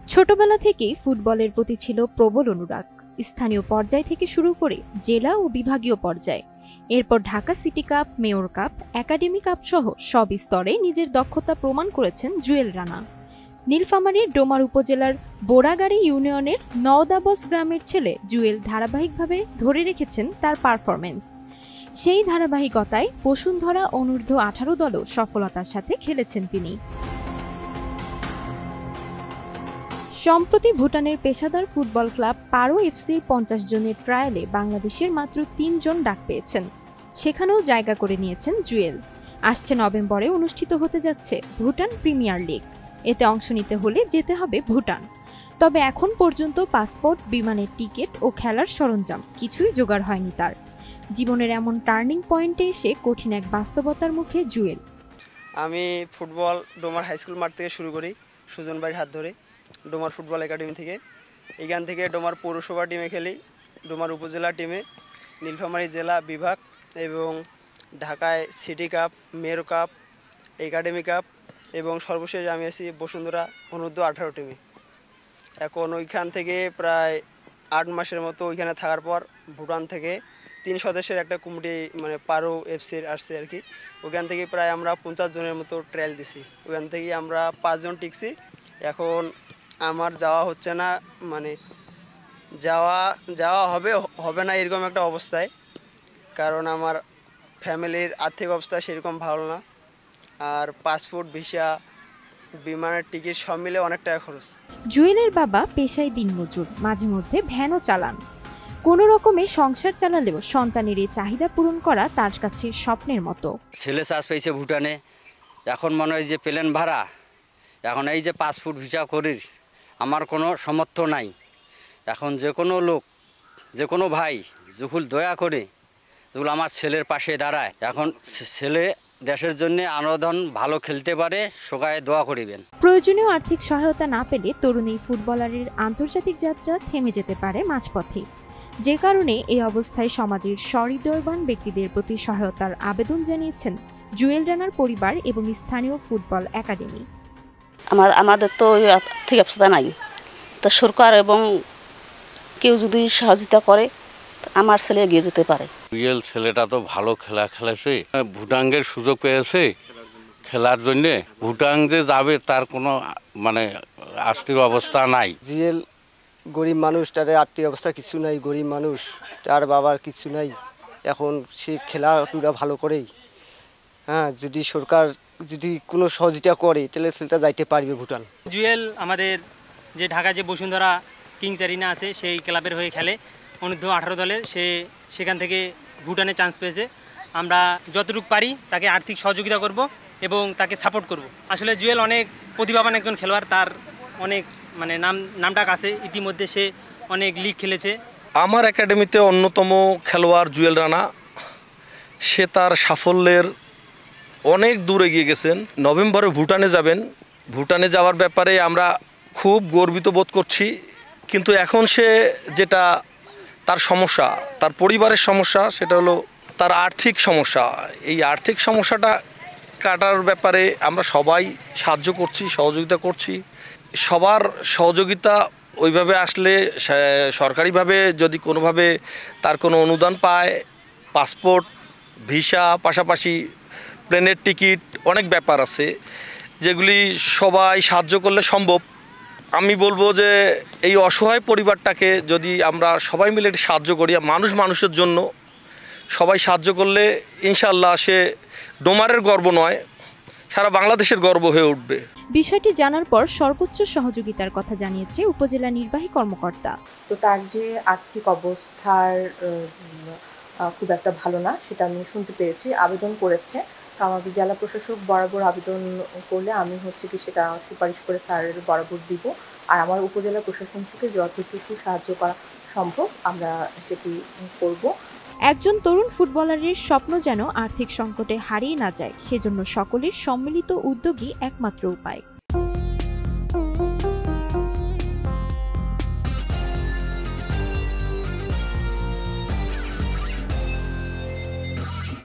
ছোটবেলা থেকেই ফুটবলের প্রতি ছিল প্রবল অনুরাগ। স্থানীয় পর্যায় থেকে শুরু করে জেলা ও বিভাগীয় পর্যায়ে, এরপর Dhaka city cup, mayor cup, academy cup সহ সব স্তরে নিজের দক্ষতা প্রমাণ করেছেন জুয়েল রানা। নীলফামারীর ডোমার উপজেলার বোড়াগাড়ী ইউনিয়নের নওদাবস গ্রামের ছেলে জুয়েল ধারাবাহিকভাবে ধরে রেখেছেন তার পারফরমেন্স। সেই ধারাবাহিকতায় বসুন্ধরা অনূর্ধ্ব 18 দলও সফলতার সাথে খেলেছেন তিনি। সম্প্রতি ভুটানের পেশাদার ফুটবল ক্লাব পারো এফসির 50 জনের ট্রায়ালে বাংলাদেশের মাত্র 3 জন ডাক পেয়েছেন। সেখানেও জায়গা করে নিয়েছেন জুয়েল। আসছে নভেম্বরে অনুষ্ঠিত হতে যাচ্ছে ভুটান প্রিমিয়ার লিগ। এতে অংশ নিতে হলে যেতে হবে ভুটান। তবে এখন পর্যন্ত পাসপোর্ট, বিমানের টিকিট ও খেলার সরঞ্জাম কিছুই জোগাড় হয়নি তার। জীবনের এমন টার্নিং পয়েন্টে এসে কঠিন এক বাস্তবতার মুখে জুয়েল। আমি ফুটবল ডোমার হাই স্কুল মাঠ থেকে শুরু করি, সুজন ভাইয়ের হাত ধরে ডোমার ফুটবল একাডেমি থেকে। এখান থেকে ডোমার পৌরসভা টিমে খেলি, ডোমার উপজেলা টিমে, নীলফামারী জেলা বিভাগ এবং ঢাকায় city cup, mayor cup, academy cup এবং সর্বশেষ আমি আছি বসুন্ধরা অনূর্ধ্ব 18 টিমে। এখন ওইখান থেকে প্রায় 8 মাসের মতো ওইখানে থাকার পর ভুটান থেকে 3 সদস্যের একটা কমিটি মানে পারো এফসির আসছে আর কি। ওখান থেকে প্রায় আমরা 50 জনের মতো ট্রায়াল দিছি। ওখান থেকে আমরা 5 জন টিকছি। এখন আমার যাওয়া হচ্ছে না, মানে যাওয়া হবে না এরকম একটা অবস্থায়, কারণ আমার ফ্যামিলির আর্থিক অবস্থা সেরকম ভালো না। আর পাসপোর্ট, ভিসা, বিমানের টিকিট সব মিলে অনেক টাকা খরচ। জুয়েলের বাবা পেশায় দিনমজুর, মাঝে মধ্যে ভ্যানও চালান। কোনো রকমে সংসার চালালেও সন্তানের এই চাহিদা পূরণ করা তার কাছে স্বপ্নের মতো। ছেলে চাষ পেয়েছে ভুটানে, এখন মনে হয় যে প্লেন ভাড়া, এখন এই যে পাসপোর্ট ভিসা করির আমার কোনো সামর্থ্য নাই। এখন যে কোনো লোক, যে কোনো ভাই যখন দয়া করে যখন আমার ছেলের পাশে দাঁড়ায়, এখন ছেলে দেশের জন্য আনোদন ভালো খেলতে পারে, সবাই দোয়া করিবেন। প্রয়োজনীয় আর্থিক সহায়তা না পেলে তরুণ এই ফুটবলারের আন্তর্জাতিক যাত্রা থেমে যেতে পারে মাঝপথে। যে কারণে এই অবস্থায় সমাজের সহৃদয়বান ব্যক্তিদের প্রতি সহায়তার আবেদন জানিয়েছেন জুয়েল রানার পরিবার এবং স্থানীয় ফুটবল একাডেমি। আমাদের তো আর্থিক অবস্থা নাই, তা সরকার এবং কেউ যদি সহযোগিতা করে আমার ছেলে এগিয়ে যেতে পারে। জুয়েল ছেলেটা তো ভালো খেলা খেলেছে, ভুটানের সুযোগ পেয়েছে খেলার জন্য। ভুটান যে যাবে তার কোনো মানে আর্থিক অবস্থা নাই। জুয়েল গরিব মানুষ, তার আর্থিক অবস্থা কিছু নাই, গরিব মানুষ, তার বাবার কিছু নাই। এখন সে খেলাধুলা ভালো করেই, যদি সরকার যদি কোনো সহযোগিতা করে তাহলে ছেলেটা যাইতে পারবে ভুটান। জুয়েল আমাদের যে ঢাকা যে বসুন্ধরা কিংস অ্যারিনা আছে সেই ক্লাবের হয়ে খেলে অনূর্ধ্ব 18 দলে। সেখান থেকে ভুটানে চান্স পেয়েছে। আমরা যতটুকু পারি তাকে আর্থিক সহযোগিতা করব এবং তাকে সাপোর্ট করব। আসলে জুয়েল অনেক প্রতিভাবান একজন খেলোয়াড়, তার অনেক মানে নামডাক আছে, ইতিমধ্যে সে অনেক লিগ খেলেছে। আমার একাডেমিতে অন্যতম খেলোয়াড় জুয়েল রানা। সে তার সাফল্যের অনেক দূর এগিয়ে গেছেন। নভেম্বরে ভুটানে যাবেন। ভুটানে যাওয়ার ব্যাপারে আমরা খুব গর্বিত বোধ করছি, কিন্তু এখন সে যেটা তার সমস্যা, তার পরিবারের সমস্যা, সেটা হলো তার আর্থিক সমস্যা। এই আর্থিক সমস্যাটা কাটার ব্যাপারে আমরা সবাই সাহায্য করছি, সহযোগিতা করছি। সবার সহযোগিতা ওইভাবে আসলে সরকারিভাবে যদি কোনোভাবে তার কোনো অনুদান পায়, পাসপোর্ট, ভিসা, পাশাপাশি প্লেনের টিকিট, অনেক ব্যাপার আছে যেগুলি সবাই সাহায্য করলে সম্ভব। আমি বলবো যে এই অসহায় পরিবারটাকে যদি আমরা সবাই মিলে সাহায্য করি, মানুষের জন্য সবাই সাহায্য করলে ইনশাআল্লাহ সে ডোমারের গর্ব নয়, সারা বাংলাদেশের গর্ব হয়ে উঠবে। বিষয়টি জানার পর সর্বোচ্চ সহযোগিতার কথা জানিয়েছে উপজেলা নির্বাহী কর্মকর্তা। তো তার যে আর্থিক অবস্থার খুব একটা ভালো না, সেটা আমি শুনতে পেরেছি। আবেদন করেছে, তো আমাদের জেলা প্রশাসক বরাবর আবেদন করলে আমি কি সেটা সুপারিশ করে স্যারের বরাবর দিব। আর আমার উপজেলা প্রশাসন থেকে যতটুকু সাহায্য করা সম্ভব আমরা সেটি করব। একজন তরুণ ফুটবলারের স্বপ্ন যেন আর্থিক সংকটে হারিয়ে না যায়, সেজন্য সকলের সম্মিলিত উদ্যোগই একমাত্র উপায়।